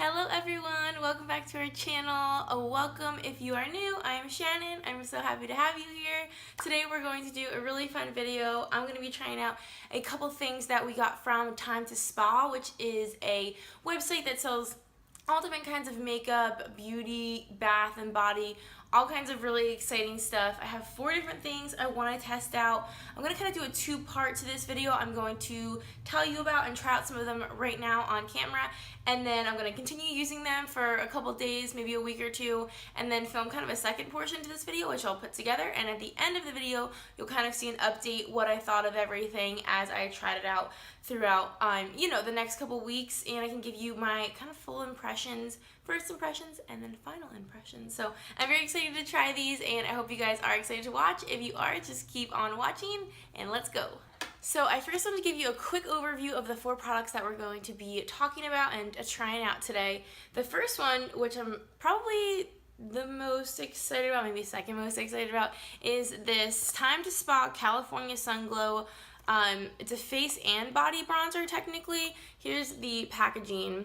Hello everyone, welcome back to our channel. Welcome if you are new. I am Shannon. I'm so happy to have you here. Today we're going to do a really fun video. I'm going to be trying out a couple things that we got from TimeToSpa, which is a website that sells all different kinds of makeup, beauty, bath and body, all kinds of really exciting stuff. I have 4 different things I want to test out. I'm going to kind of do a 2-part to this video. I'm going to tell you about and try out some of them right now on camera, and then I'm going to continue using them for a couple days, maybe a week or 2, and then film kind of a second portion to this video, which I'll put together. And at the end of the video, you'll kind of see an update, what I thought of everything as I tried it out throughout, the next couple weeks, and I can give you my kind of full impressions, first impressions, and then final impressions. So I'm very excited to try these, and I hope you guys are excited to watch. If you are, just keep on watching, and let's go. So I first want to give you a quick overview of the 4 products that we're going to be talking about and trying out today. The first one, which I'm probably the most excited about, maybe second most excited about, is this TimeToSpa California Sun Glow. It's a face and body bronzer technically. Here's the packaging.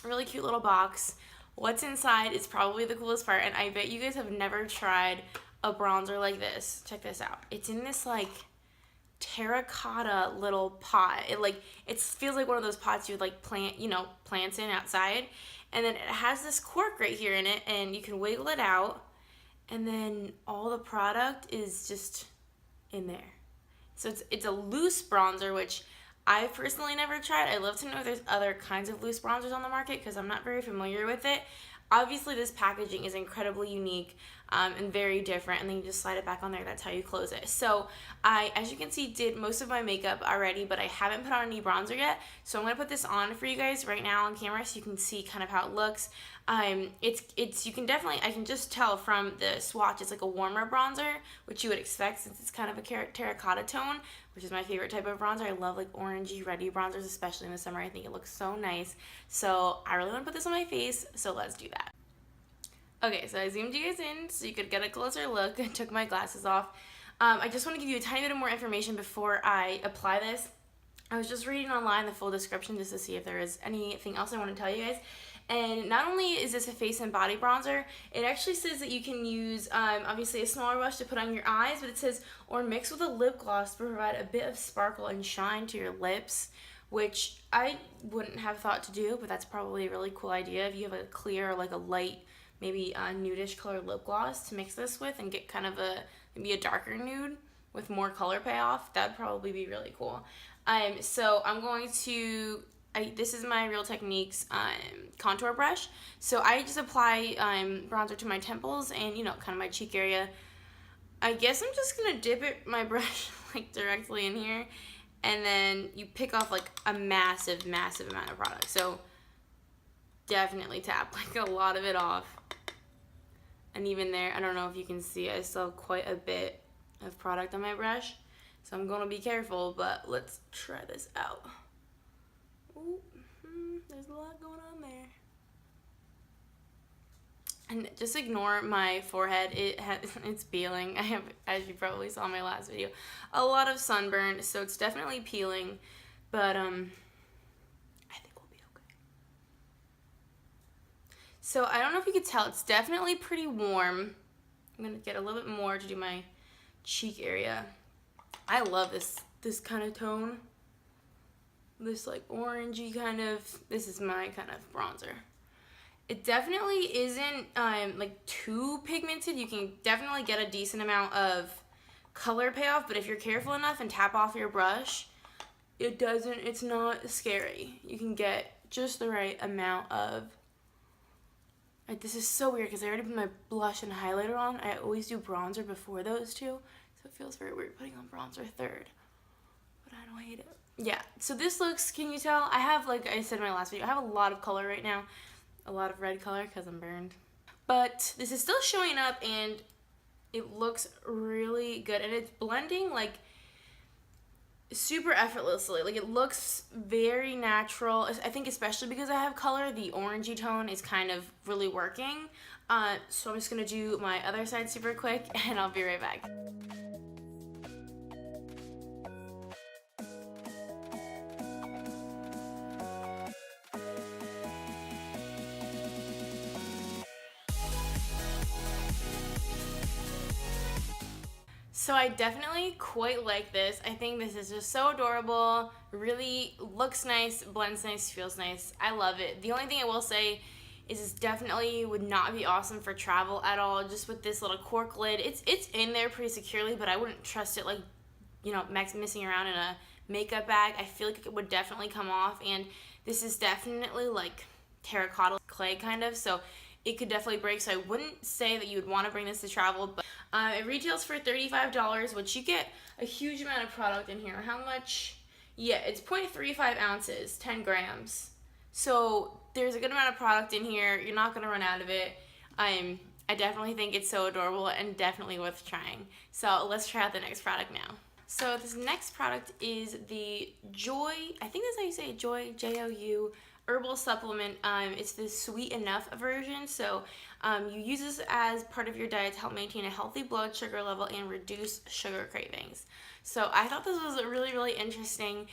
Really cute little box. What's inside is probably the coolest part, and I bet you guys have never tried a bronzer like this. Check this out. It's in this like terracotta little pot. It feels like one of those pots you would like plant, plants in outside. And then it has this cork right here in it, and you can wiggle it out, and then all the product is just in there. So it's a loose bronzer, which I personally never tried. I'd love to know if there's other kinds of loose bronzers on the market because I'm not very familiar with it. Obviously, this packaging is incredibly unique and very different, and then you just slide it back on there. That's how you close it. So I, as you can see, did most of my makeup already, but I haven't put on any bronzer yet. So I'm going to put this on for you guys right now on camera so you can see kind of how it looks. You can definitely, I can just tell from the swatch, it's like a warmer bronzer, which you would expect since it's kind of a terracotta tone, which is my favorite type of bronzer. I love like orangey, reddy bronzers, especially in the summer. I think it looks so nice. So I really want to put this on my face, so let's do that. Okay, so I zoomed you guys in so you could get a closer look. I took my glasses off. I just want to give you a tiny bit of more information before I apply this. I was just reading online the full description just to see if there is anything else I want to tell you guys. And not only is this a face and body bronzer, it actually says that you can use, obviously, a smaller brush to put on your eyes, but it says, or mix with a lip gloss to provide a bit of sparkle and shine to your lips, which I wouldn't have thought to do, but that's probably a really cool idea. If you have a clear or like a light, maybe a nudish colored lip gloss to mix this with and get kind of maybe a darker nude with more color payoff, that'd probably be really cool. So I'm going to, this is my Real Techniques contour brush. So I just apply bronzer to my temples and, kind of my cheek area. I guess I'm just going to dip my brush like directly in here, and then you pick off like a massive, massive amount of product. So definitely tap like a lot of it off. And even there, I don't know if you can see, I still have quite a bit of product on my brush. So I'm going to be careful, but let's try this out. Ooh, there's a lot going on there. And just ignore my forehead. It's peeling. I have, as you probably saw in my last video, a lot of sunburn, so it's definitely peeling. But I think we'll be okay. So I don't know if you could tell, it's definitely pretty warm. I'm gonna get a little bit more to do my cheek area. I love this kind of tone. This like orangey kind of, this is my kind of bronzer. It definitely isn't like too pigmented. You can definitely get a decent amount of color payoff, but if you're careful enough and tap off your brush, it's not scary. You can get just the right amount of, this is so weird because I already put my blush and highlighter on. I always do bronzer before those two, so it feels very weird putting on bronzer third, but I don't hate it. Yeah, so this looks, can you tell? I have, like I said in my last video, I have a lot of color right now. A lot of red color because I'm burned. But this is still showing up and it looks really good. And it's blending like super effortlessly. Like it looks very natural. I think especially because I have color, the orangey tone is kind of really working. So I'm just going to do my other side super quick and I'll be right back. So I definitely quite like this. I think this is just so adorable, really looks nice, blends nice, feels nice. I love it. The only thing I will say is this definitely would not be awesome for travel at all, just with this little cork lid. It's in there pretty securely, but I wouldn't trust it like, you know, messing around in a makeup bag. I feel like it would definitely come off, and this is definitely like terracotta clay kind of, so it could definitely break, so I wouldn't say that you would want to bring this to travel, but it retails for $35, which you get a huge amount of product in here. How much? Yeah, it's 0.35 ounces, 10 grams. So there's a good amount of product in here. You're not going to run out of it. I definitely think it's so adorable and definitely worth trying. So let's try out the next product now. So this next product is the Joy, I think that's how you say it, Joy, J-O-U, herbal supplement. It's the Sweet Enough version, so you use this as part of your diet to help maintain a healthy blood sugar level and reduce sugar cravings. So I thought this was really, really interesting.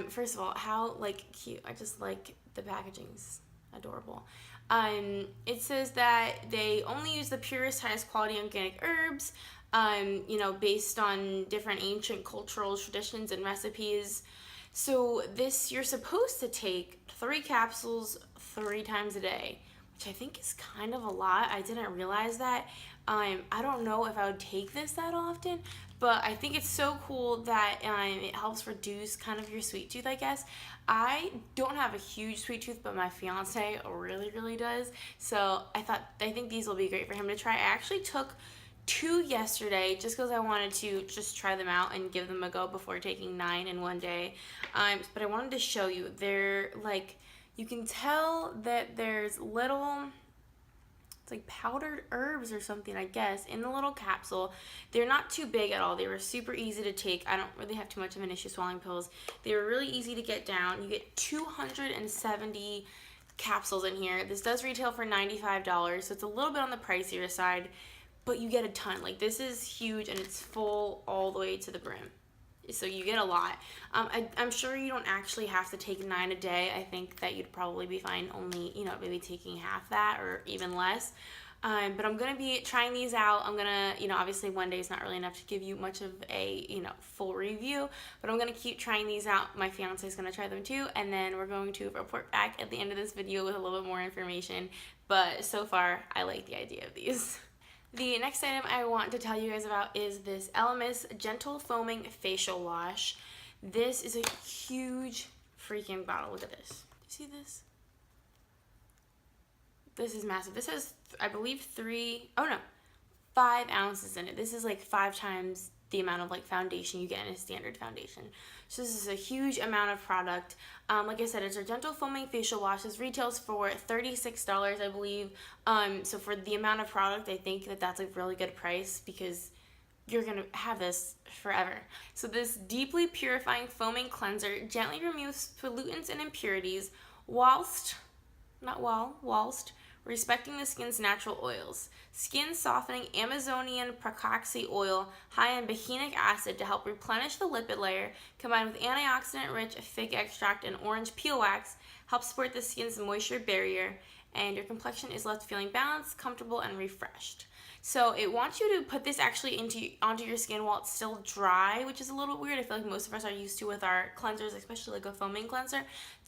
First of all, how like cute. I just like the packaging's adorable. It says that they only use the purest, highest quality organic herbs, you know, based on different ancient cultural traditions and recipes. So this, you're supposed to take 3 capsules 3 times a day, which I think is kind of a lot. I didn't realize that. I don't know if I would take this that often, but I think it's so cool that it helps reduce kind of your sweet tooth, I guess. I don't have a huge sweet tooth, but my fiance really, really does. So I think these will be great for him to try. I actually took 2 yesterday just because I wanted to just try them out and give them a go before taking 9 in one day. But I wanted to show you. They're like, you can tell that there's little, it's like powdered herbs or something, I guess, in the little capsule. They're not too big at all. They were super easy to take. I don't really have too much of an issue swallowing pills. They were really easy to get down. You get 270 capsules in here. This does retail for $95, so it's a little bit on the pricier side, but you get a ton. Like, this is huge, and it's full all the way to the brim. So you get a lot. I'm sure you don't actually have to take 9 a day. I think that you'd probably be fine only, you know, maybe taking half that or even less. But I'm going to be trying these out. I'm going to, you know, obviously one day is not really enough to give you much of a, you know, full review, but I'm going to keep trying these out. My fiance is going to try them too, and then we're going to report back at the end of this video with a little bit more information. But so far, I like the idea of these. The next item I want to tell you guys about is this Elemis Gentle Foaming Facial Wash. This is a huge freaking bottle. Look at this. Do you see this? This is massive. This has, I believe, 5 ounces in it. This is like 5 times the amount of like foundation you get in a standard foundation. So this is a huge amount of product. Like I said, it's a gentle foaming facial wash. This retails for $36, I believe. So for the amount of product, I think that that's a really good price because you're gonna have this forever. So this deeply purifying foaming cleanser gently removes pollutants and impurities whilst respecting the skin's natural oils. Skin softening Amazonian pracaxi oil high in behenic acid to help replenish the lipid layer, combined with antioxidant-rich fig extract and orange peel wax, helps support the skin's moisture barrier, and your complexion is left feeling balanced, comfortable, and refreshed. So it wants you to put this actually onto your skin while it's still dry, which is a little weird. I feel like most of us are used to with our cleansers, especially like a foaming cleanser,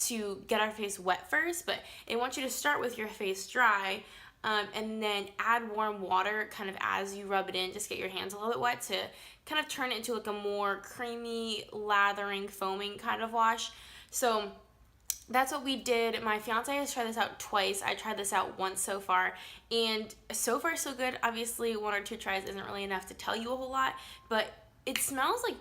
to get our face wet first. But it wants you to start with your face dry and then add warm water kind of as you rub it in. Just get your hands a little bit wet to kind of turn it into like a more creamy, lathering, foaming kind of wash. So that's what we did. My fiance has tried this out twice. I tried this out once so far, and so far so good. Obviously 1 or 2 tries isn't really enough to tell you a whole lot, but it smells like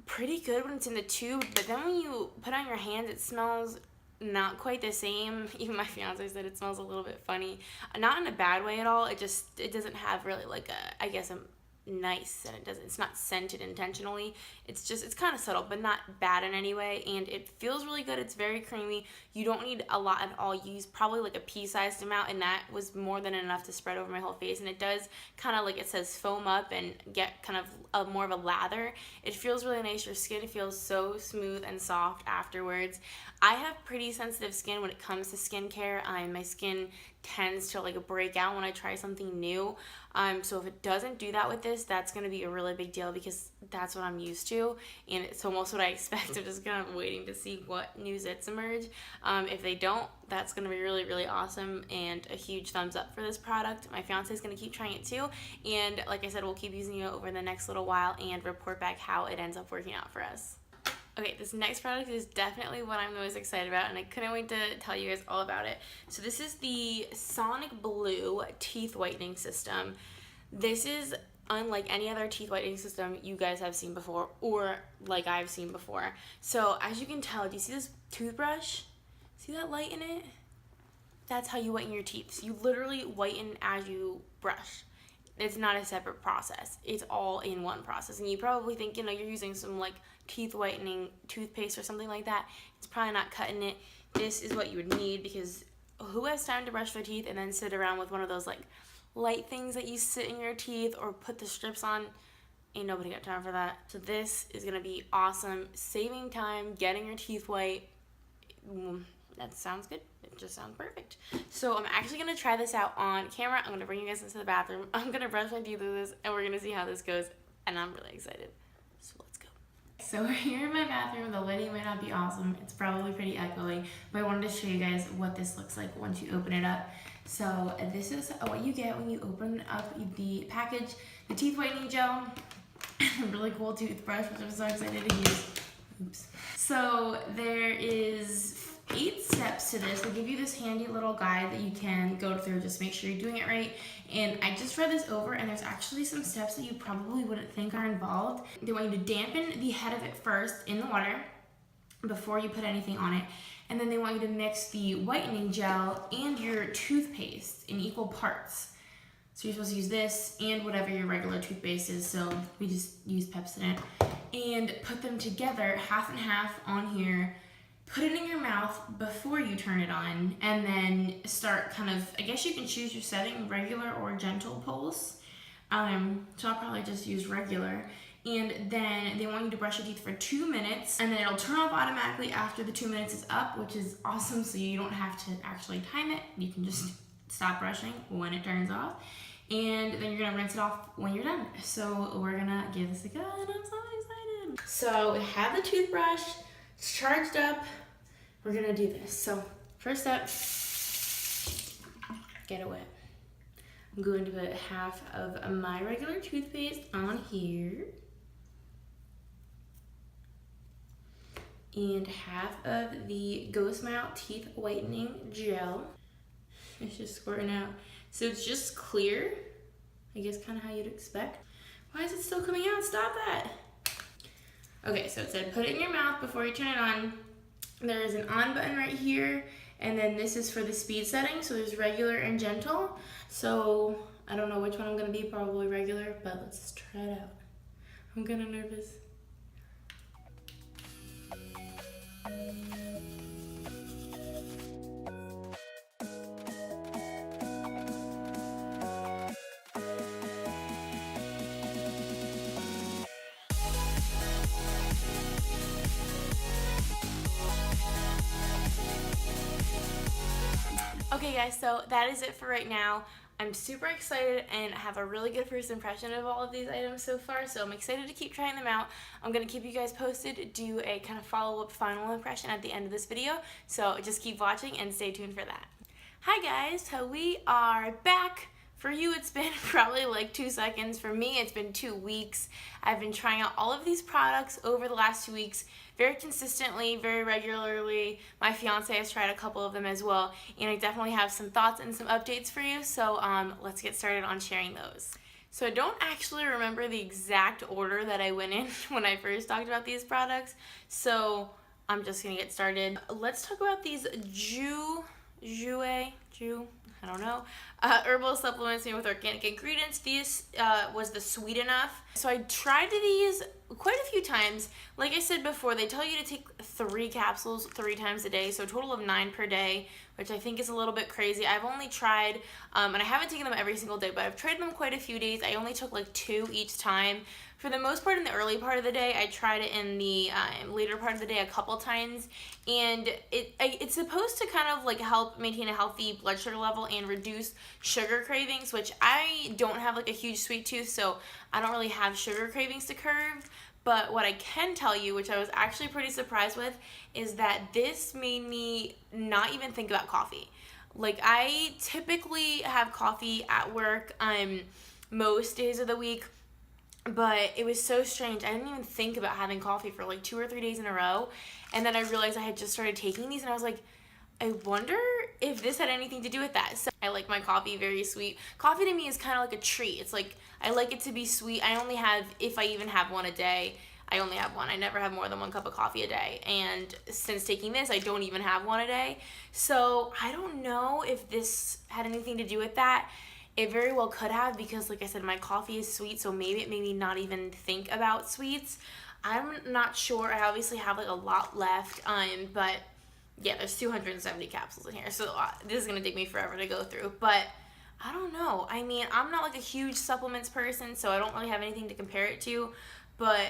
pretty good when it's in the tube, but then when you put it on your hands, it smells not quite the same. Even my fiance said it smells a little bit funny. Not in a bad way at all. It doesn't have really like a, I guess, a nice, and it's not scented intentionally. It's kind of subtle, but not bad in any way, and it feels really good. It's very creamy. You don't need a lot at all. You use probably like a pea-sized amount, and that was more than enough to spread over my whole face. And it does kind of, like it says, foam up and get kind of more of a lather. It feels really nice. Your skin feels so smooth and soft afterwards. I have pretty sensitive skin when it comes to skincare. My skin tends to like break out when I try something new. So if it doesn't do that with this, this, that's going to be a really big deal because that's what I'm used to, and it's almost what I expect. I'm just kind of waiting to see what new zits emerge. If they don't, that's going to be really, really awesome, and a huge thumbs up for this product. My fiance is going to keep trying it too, and like I said, we'll keep using it over the next little while and report back how it ends up working out for us. Okay, this next product is definitely what I'm most excited about, and I couldn't wait to tell you guys all about it. So this is the Sonic Blue Teeth Whitening System. This is unlike any other teeth whitening system you guys have seen before, or like I've seen before. So as you can tell, do you see this toothbrush? See that light in it? That's how you whiten your teeth. So you literally whiten as you brush. It's not a separate process. It's all in one process. And you probably think, you know, you're using some like teeth whitening toothpaste or something like that. It's probably not cutting it. This is what you would need, because who has time to brush their teeth and then sit around with one of those like light things that you sit in your teeth or put the strips on? Ain't nobody got time for that. So this is gonna be awesome. Saving time, getting your teeth white. That sounds good. It just sounds perfect. So I'm actually going to try this out on camera. I'm going to bring you guys into the bathroom. I'm going to brush my teeth with this, and we're going to see how this goes. And I'm really excited. So let's go. So we're here in my bathroom. The lighting might not be awesome. It's probably pretty echoey. But I wanted to show you guys what this looks like once you open it up. So this is what you get when you open up the package. The teeth whitening gel. A really cool toothbrush, which I'm so excited to use. Oops. So there is 8 steps to this. They give you this handy little guide that you can go through. Just make sure you're doing it right. And I just read this over, and there's actually some steps that you probably wouldn't think are involved. They want you to dampen the head of it first in the water before you put anything on it. And then they want you to mix the whitening gel and your toothpaste in equal parts. So you're supposed to use this and whatever your regular toothpaste is. So we just use Pepsodent. And put them together half and half on here. Put it in your mouth before you turn it on, and then start kind of, I guess you can choose your setting, regular or gentle pulse. So I'll probably just use regular. And then they want you to brush your teeth for 2 minutes, and then it'll turn off automatically after the 2 minutes is up, which is awesome, so you don't have to actually time it. You can just stop brushing when it turns off. And then you're gonna rinse it off when you're done. So we're gonna give this a go, and I'm so excited. So we have the toothbrush, it's charged up. We're gonna do this. So first step, get it wet. I'm going to put half of my regular toothpaste on here and half of the Ghost Mount Teeth Whitening Gel. It's just squirting out. So it's just clear, I guess kind of how you'd expect. Why is it still coming out? Stop that. Okay, so it said put it in your mouth before you turn it on. There is an on button right here, and then this is for the speed setting, so there's regular and gentle. So I don't know which one I'm gonna be, probably regular, but let's just try it out. I'm kinda nervous. Okay guys, so that is it for right now. I'm super excited and have a really good first impression of all of these items so far, so I'm excited to keep trying them out. I'm going to keep you guys posted, do a kind of follow-up final impression at the end of this video, so just keep watching and stay tuned for that. Hi guys, so we are back. For you, it's been probably like 2 seconds. For me, it's been 2 weeks. I've been trying out all of these products over the last 2 weeks very consistently, very regularly. My fiance has tried a couple of them as well, and I definitely have some thoughts and some updates for you, so let's get started on sharing those. So I don't actually remember the exact order that I went in when I first talked about these products, so I'm just gonna get started. Let's talk about these I don't know, herbal supplements made with organic ingredients. These was the Sweet Enough. So I tried these quite a few times. Like I said before, they tell you to take 3 capsules 3 times a day, so a total of 9 per day, which I think is a little bit crazy. I've only tried, and I haven't taken them every single day, but I've tried them quite a few days. I only took like 2 each time for the most part in the early part of the day. I tried it in the later part of the day a couple times, and it's supposed to kind of like help maintain a healthy blood sugar level and reduce sugar cravings, which I don't have like a huge sweet tooth, so I don't really have sugar cravings to curb. But what I can tell you, which I was actually pretty surprised with, is that this made me not even think about coffee. Like, I typically have coffee at work most days of the week, but it was so strange. I didn't even think about having coffee for like 2 or 3 days in a row, and then I realized I had just started taking these, and I was like, I wonder if this had anything to do with that. So I like my coffee very sweet. Coffee to me is kind of like a treat. It's like, I like it to be sweet. I only have, if I even have one a day, I only have one. I never have more than 1 cup of coffee a day. And since taking this, I don't even have one a day. So I don't know if this had anything to do with that. It very well could have, because like I said, my coffee is sweet, so maybe it made me not even think about sweets. I'm not sure. I obviously have like a lot left, but yeah, there's 270 capsules in here, so this is gonna take me forever to go through. But I don't know. I mean, I'm not like a huge supplements person, so I don't really have anything to compare it to, but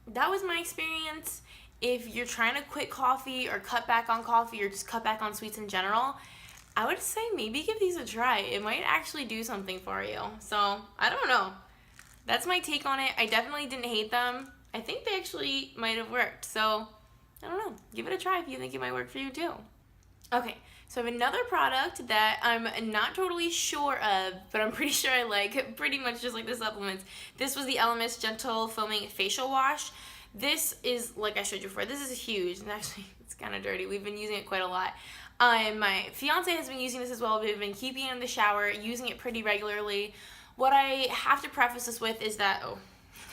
that was my experience. If you're trying to quit coffee or cut back on coffee or just cut back on sweets in general, I would say maybe give these a try. It might actually do something for you. So, I don't know. That's my take on it. I definitely didn't hate them. I think they actually might have worked. So, I don't know. Give it a try if you think it might work for you too. Okay, so I have another product that I'm not totally sure of, but I'm pretty sure I like, pretty much just like the supplements. This was the Elemis Gentle Foaming Facial Wash. This is, like I showed you before, this is huge, and actually it's kind of dirty. We've been using it quite a lot. My fiance has been using this as well. We've been keeping it in the shower, using it pretty regularly. What I have to preface this with is that, oh,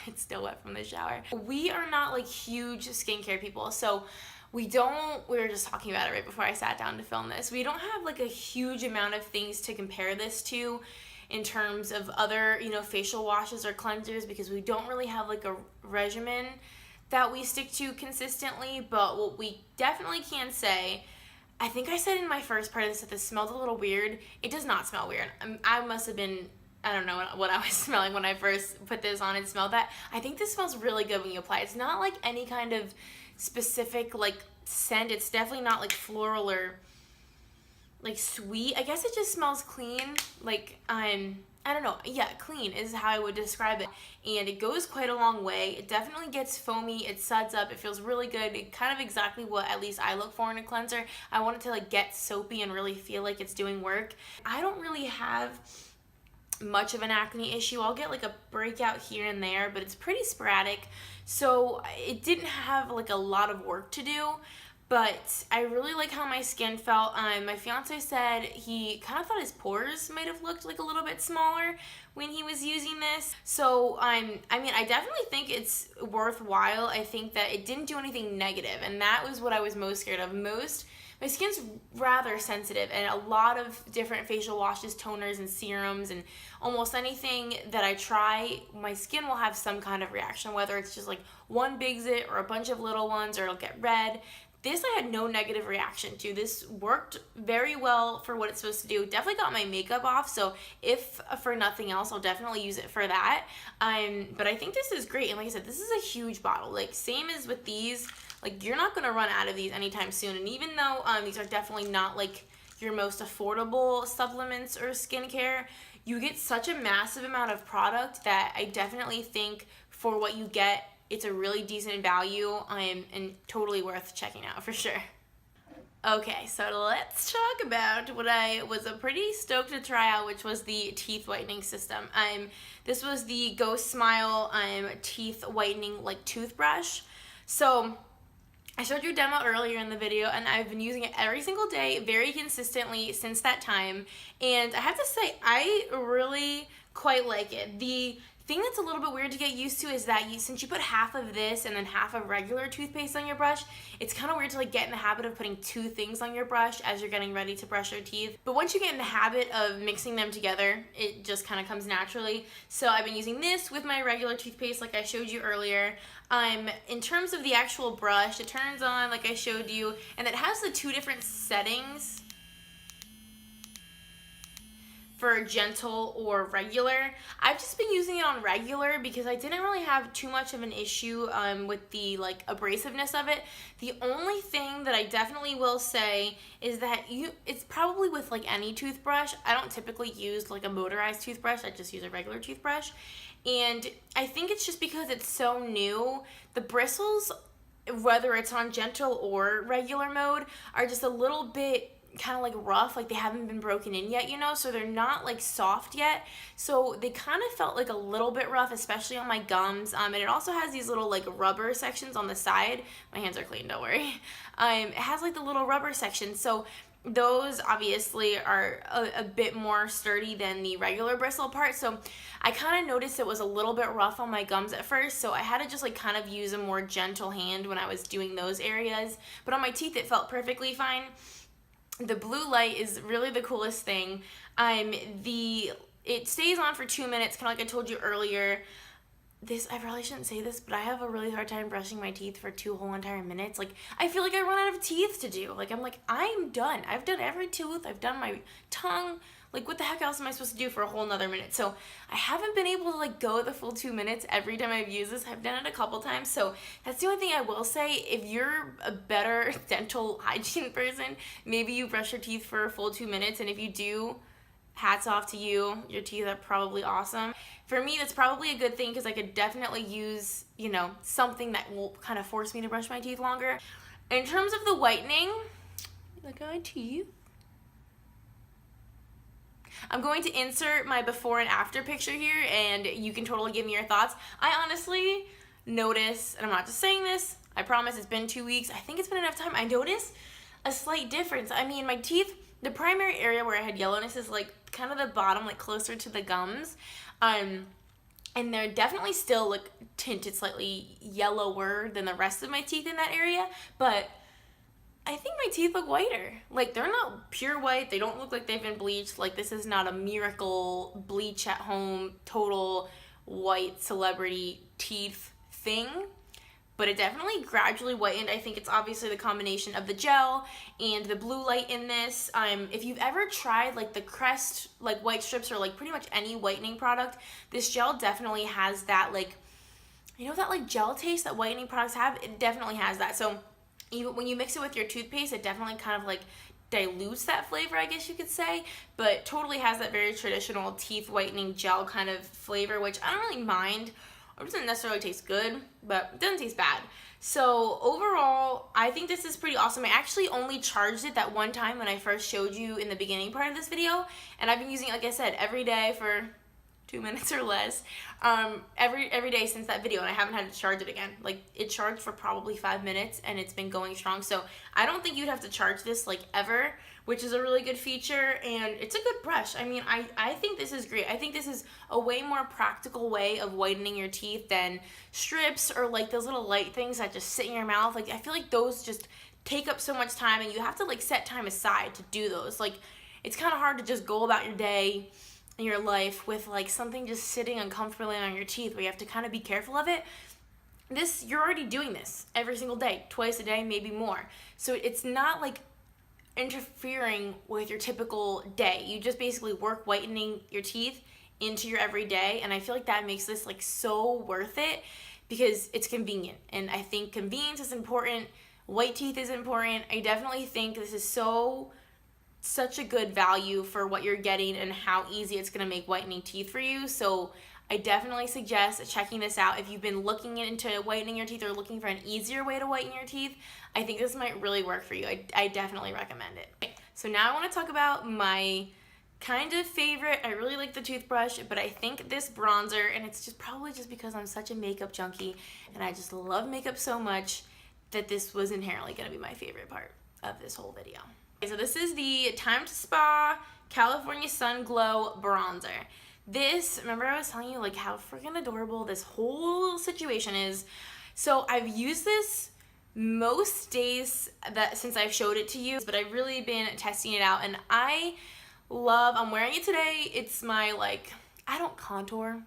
it's still wet from the shower. We are not like huge skincare people, so we were just talking about it right before I sat down to film this. We don't have like a huge amount of things to compare this to in terms of other, facial washes or cleansers, because we don't really have like a regimen that we stick to consistently. But what we definitely can say, I think I said in my first part of this that this smelled a little weird. It does not smell weird. I must have been, I don't know what I was smelling when I first put this on and smelled that. I think this smells really good when you apply it. It's not like any kind of specific like scent. It's definitely not like floral or like sweet. I guess it just smells clean. Like, I don't know. Yeah, clean is how I would describe it. And it goes quite a long way. It definitely gets foamy. It suds up. It feels really good. It kind of exactly what at least I look for in a cleanser. I want it to like get soapy and really feel like it's doing work. I don't really have much of an acne issue. I'll get like a breakout here and there, but it's pretty sporadic. So it didn't have like a lot of work to do. But I really like how my skin felt. My fiance said he kind of thought his pores might have looked like a little bit smaller when he was using this. So, I mean, I definitely think it's worthwhile. I think that it didn't do anything negative, and that was what I was most scared of. My skin's rather sensitive, and a lot of different facial washes, toners, and serums, and almost anything that I try, my skin will have some kind of reaction, whether it's just like one big zit or a bunch of little ones, or it'll get red. This I had no negative reaction to. This worked very well for what it's supposed to do. Definitely got my makeup off, so if for nothing else, I'll definitely use it for that. But I think this is great, and like I said, this is a huge bottle. Like, same as with these, like, you're not gonna run out of these anytime soon. And even though these are definitely not like your most affordable supplements or skincare, you get such a massive amount of product that I definitely think for what you get, it's a really decent value, and totally worth checking out for sure. Okay, so let's talk about what I was pretty stoked to try out, which was the teeth whitening system. This was the Ghost Smile teeth whitening like toothbrush. So I showed you a demo earlier in the video, and I've been using it every single day very consistently since that time, and I have to say I really quite like it. The thing that's a little bit weird to get used to is that since you put half of this and then half of regular toothpaste on your brush, it's kind of weird to like get in the habit of putting two things on your brush as you're getting ready to brush your teeth. But once you get in the habit of mixing them together, it just kind of comes naturally. So I've been using this with my regular toothpaste like I showed you earlier. In terms of the actual brush, it turns on like I showed you, and it has the two different settings for gentle or regular. I've just been using it on regular because I didn't really have too much of an issue with the like abrasiveness of it. The only thing that I definitely will say is that it's probably with like any toothbrush. I don't typically use like a motorized toothbrush. I just use a regular toothbrush. And I think it's just because it's so new, the bristles, whether it's on gentle or regular mode, are just a little bit kind of like rough, like they haven't been broken in yet, you know, so they're not like soft yet, so they kind of felt like a little bit rough, especially on my gums. And it also has these little like rubber sections on the side. My hands are clean, don't worry. It has like the little rubber sections, so those obviously are a bit more sturdy than the regular bristle part, so I kind of noticed it was a little bit rough on my gums at first, so I had to just like kind of use a more gentle hand when I was doing those areas, but on my teeth it felt perfectly fine. The blue light is really the coolest thing. It stays on for 2 minutes, kind of like I told you earlier. I probably shouldn't say this, but I have a really hard time brushing my teeth for 2 whole entire minutes. Like, I feel like I run out of teeth to do. Like, I'm done. I've done every tooth. I've done my tongue. Like, what the heck else am I supposed to do for a whole nother minute? So I haven't been able to like go the full 2 minutes every time I've used this. I've done it a couple times. So that's the only thing I will say. If you're a better dental hygiene person, maybe you brush your teeth for a full 2 minutes. And if you do, hats off to you. Your teeth are probably awesome. For me, that's probably a good thing because I could definitely use, you know, something that will kind of force me to brush my teeth longer. In terms of the whitening, look at my teeth. I'm going to insert my before and after picture here, and you can totally give me your thoughts. I honestly notice, and I'm not just saying this, I promise it's been 2 weeks. I think it's been enough time. I notice a slight difference. I mean, my teeth, the primary area where I had yellowness is like kind of the bottom, like closer to the gums. And they're definitely still like tinted slightly yellower than the rest of my teeth in that area, but I think my teeth look whiter. Like, they're not pure white. They don't look like they've been bleached. Like, this is not a miracle bleach at home, total white celebrity teeth thing. But it definitely gradually whitened. I think it's obviously the combination of the gel and the blue light in this. If you've ever tried like the Crest like white strips or like pretty much any whitening product, this gel definitely has that like, you know, that like gel taste that whitening products have? It definitely has that. So even when you mix it with your toothpaste, it definitely kind of like dilutes that flavor, I guess you could say, but totally has that very traditional teeth whitening gel kind of flavor, which I don't really mind. It doesn't necessarily taste good, but it doesn't taste bad. So overall, I think this is pretty awesome. I actually only charged it that one time when I first showed you in the beginning part of this video, and I've been using it, like I said, every day for 2 minutes or less, every day since that video, and I haven't had to charge it again. Like, it charged for probably 5 minutes, and it's been going strong. So I don't think you'd have to charge this like ever, which is a really good feature, and it's a good brush. I mean, I think this is great. I think this is a way more practical way of whitening your teeth than strips or like those little light things that just sit in your mouth. Like, I feel like those just take up so much time, and you have to like set time aside to do those. Like, it's kind of hard to just go about your day in your life with like something just sitting uncomfortably on your teeth where you have to kind of be careful of it. This, you're already doing this every single day, twice a day, maybe more. So it's not like interfering with your typical day. You just basically work whitening your teeth into your everyday, and I feel like that makes this like so worth it because it's convenient, and I think convenience is important. White teeth is important. I definitely think this is such a good value for what you're getting and how easy it's going to make whitening teeth for you. So I definitely suggest checking this out. If you've been looking into whitening your teeth or looking for an easier way to whiten your teeth, I think this might really work for you. I definitely recommend it. Okay, so now I want to talk about my kind of favorite. I really like the toothbrush, but I think this bronzer, and it's just probably just because I'm such a makeup junkie and I just love makeup so much, that this was inherently going to be my favorite part of this whole video. Okay, so this is the TimeToSpa California Sun Glow Bronzer. This, remember I was telling you like how freaking adorable this whole situation is. So I've used this most days since I've showed it to you, but I've really been testing it out, and I'm wearing it today. It's my like, I don't contour.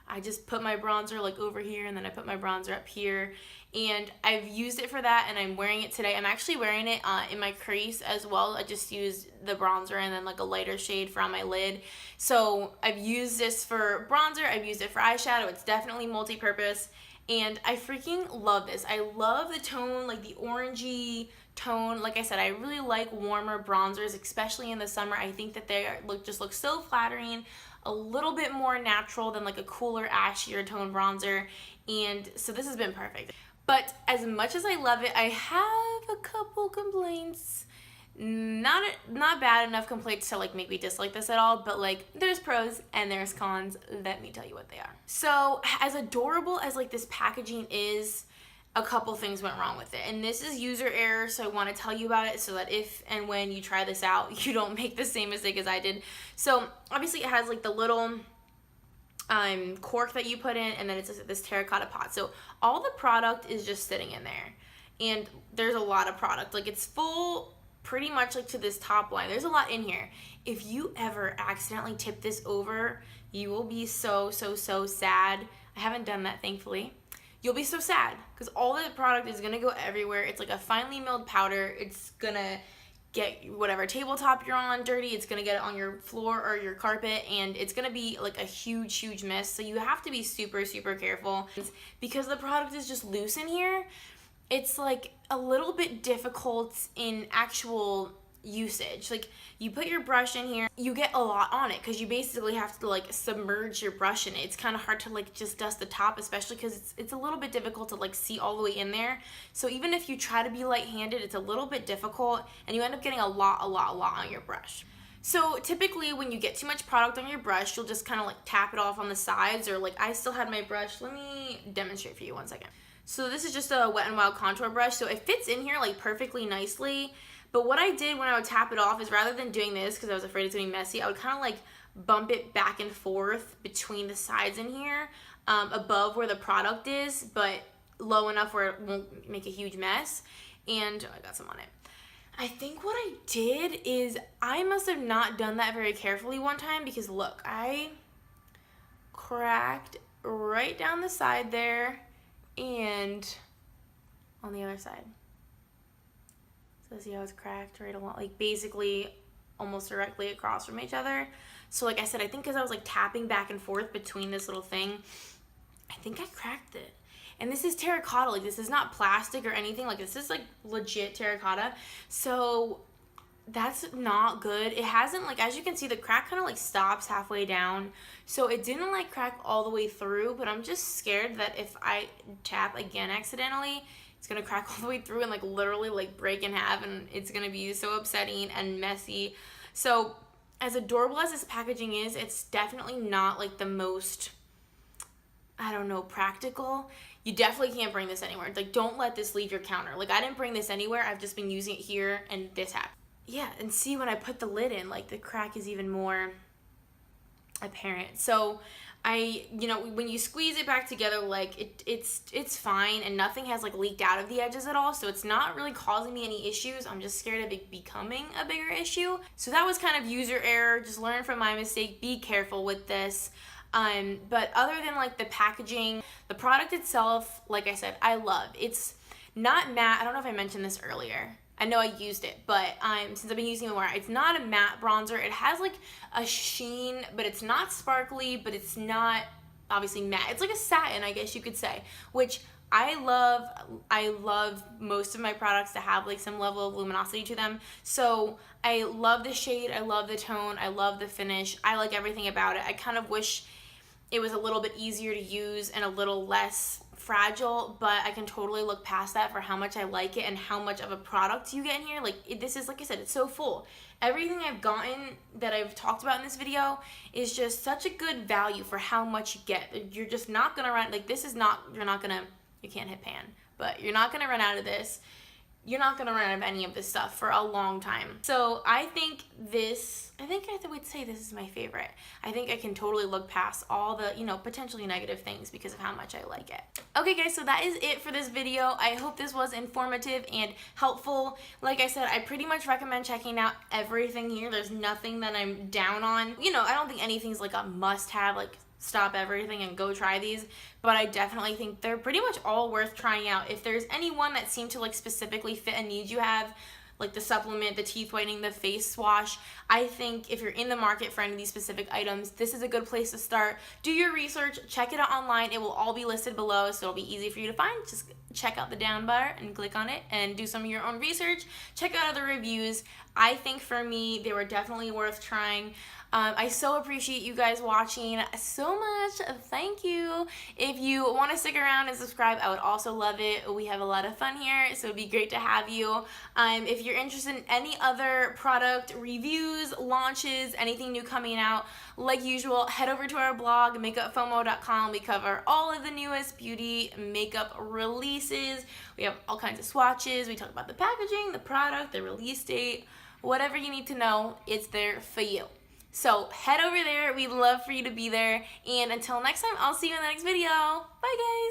I just put my bronzer like over here, and then I put my bronzer up here, and I've used it for that, and I'm wearing it today. I'm actually wearing it in my crease as well. I just used the bronzer and then like a lighter shade for on my lid. So I've used this for bronzer, I've used it for eyeshadow. It's definitely multi-purpose, and I freaking love this. I love the tone, like the orangey tone. Like I said, I really like warmer bronzers, especially in the summer. I think that they just look so flattering, a little bit more natural than like a cooler, ashier tone bronzer, and so this has been perfect. But as much as I love it, I have a couple complaints. Not bad enough complaints to like make me dislike this at all, but like there's pros and there's cons. Let me tell you what they are. So as adorable as like this packaging is, a couple things went wrong with it, and this is user error, so I want to tell you about it so that if and when you try this out, you don't make the same mistake as I did. So obviously it has like the little cork that you put in, and then it's this terracotta pot. So all the product is just sitting in there, and there's a lot of product. Like it's full pretty much like to this top line. There's a lot in here. If you ever accidentally tip this over, you will be so sad. I haven't done that, thankfully. You'll be so sad because all the product is gonna go everywhere. It's like a finely milled powder. It's gonna get whatever tabletop you're on dirty. It's gonna get it on your floor or your carpet, and it's gonna be like a huge mess. So you have to be super careful because the product is just loose in here. It's like a little bit difficult in actual usage. Like you put your brush in here, you get a lot on it because you basically have to like submerge your brush in it. It's kind of hard to like just dust the top, especially because it's a little bit difficult to like see all the way in there. So even if you try to be light-handed, it's a little bit difficult, and you end up getting a lot on your brush. So typically when you get too much product on your brush, you'll just kind of like tap it off on the sides, or like I still had my brush. Let me demonstrate for you 1 second. So this is just a Wet n Wild contour brush, so it fits in here like perfectly nicely. But what I did when I would tap it off is, rather than doing this because I was afraid it's gonna be messy, I would kind of like bump it back and forth between the sides in here, above where the product is, but low enough where it won't make a huge mess. And I got some on it. I think what I did is I must have not done that very carefully one time, because look, I cracked right down the side there and on the other side. So see how it's cracked right along, like basically almost directly across from each other. So like I said, I think because I was like tapping back and forth between this little thing, I think I cracked it. And this is terracotta, like this is not plastic or anything, like this is like legit terracotta. So that's not good. It hasn't, like, as you can see, the crack kind of like stops halfway down. So it didn't like crack all the way through, but I'm just scared that if I tap again accidentally, it's gonna crack all the way through and like literally like break in half, and it's gonna be so upsetting and messy. So as adorable as this packaging is, it's definitely not like the most, I don't know, practical. You definitely can't bring this anywhere. Like, don't let this leave your counter. Like, I didn't bring this anywhere. I've just been using it here, and this happened. Yeah, and see, when I put the lid in, like, the crack is even more apparent. So you know, when you squeeze it back together, like it's fine, and nothing has like leaked out of the edges at all, so it's not really causing me any issues. I'm just scared of it becoming a bigger issue. So that was kind of user error. Just learn from my mistake. Be careful with this. But other than like the packaging, the product itself, like I said, I love. It's not matte. I don't know if I mentioned this earlier. I know I used it, but since I've been using it more, it's not a matte bronzer. It has like a sheen, but it's not sparkly, but it's not obviously matte. It's like a satin, I guess you could say, which I love. I love most of my products to have like some level of luminosity to them. So I love the shade, I love the tone, I love the finish. I like everything about it. I kind of wish it was a little bit easier to use and a little less fragile, but I can totally look past that for how much I like it and how much of a product you get in here. Like, this is, like I said, it's so full. Everything I've gotten that I've talked about in this video is just such a good value for how much you get. You're just not gonna run, like, this is not, you can't hit pan, but you're not gonna run out of this. You're not gonna run out of any of this stuff for a long time. So I think I would say this is my favorite. I think I can totally look past all the, you know, potentially negative things because of how much I like it. Okay guys, so that is it for this video. I hope this was informative and helpful. Like I said, I pretty much recommend checking out everything here. There's nothing that I'm down on. You know, I don't think anything's like a must-have. Like, stop everything and go try these, but I definitely think they're pretty much all worth trying out. If there's any one that seemed to like specifically fit a need you have, like the supplement, the teeth whitening, the face wash, I think if you're in the market for any of these specific items, this is a good place to start. Do your research, check it out online. It will all be listed below, so it'll be easy for you to find. Just check out the down bar and click on it and do some of your own research. Check out other reviews. I think for me, they were definitely worth trying. I so appreciate you guys watching so much. Thank you. If you want to stick around and subscribe, I would also love it. We have a lot of fun here, so it'd be great to have you. If you're interested in any other product reviews, launches, anything new coming out, like usual, head over to our blog, makeupfomo.com. We cover all of the newest beauty makeup releases. We have all kinds of swatches. We talk about the packaging, the product, the release date, whatever you need to know, it's there for you. So head over there. We'd love for you to be there. And until next time, I'll see you in the next video. Bye, guys.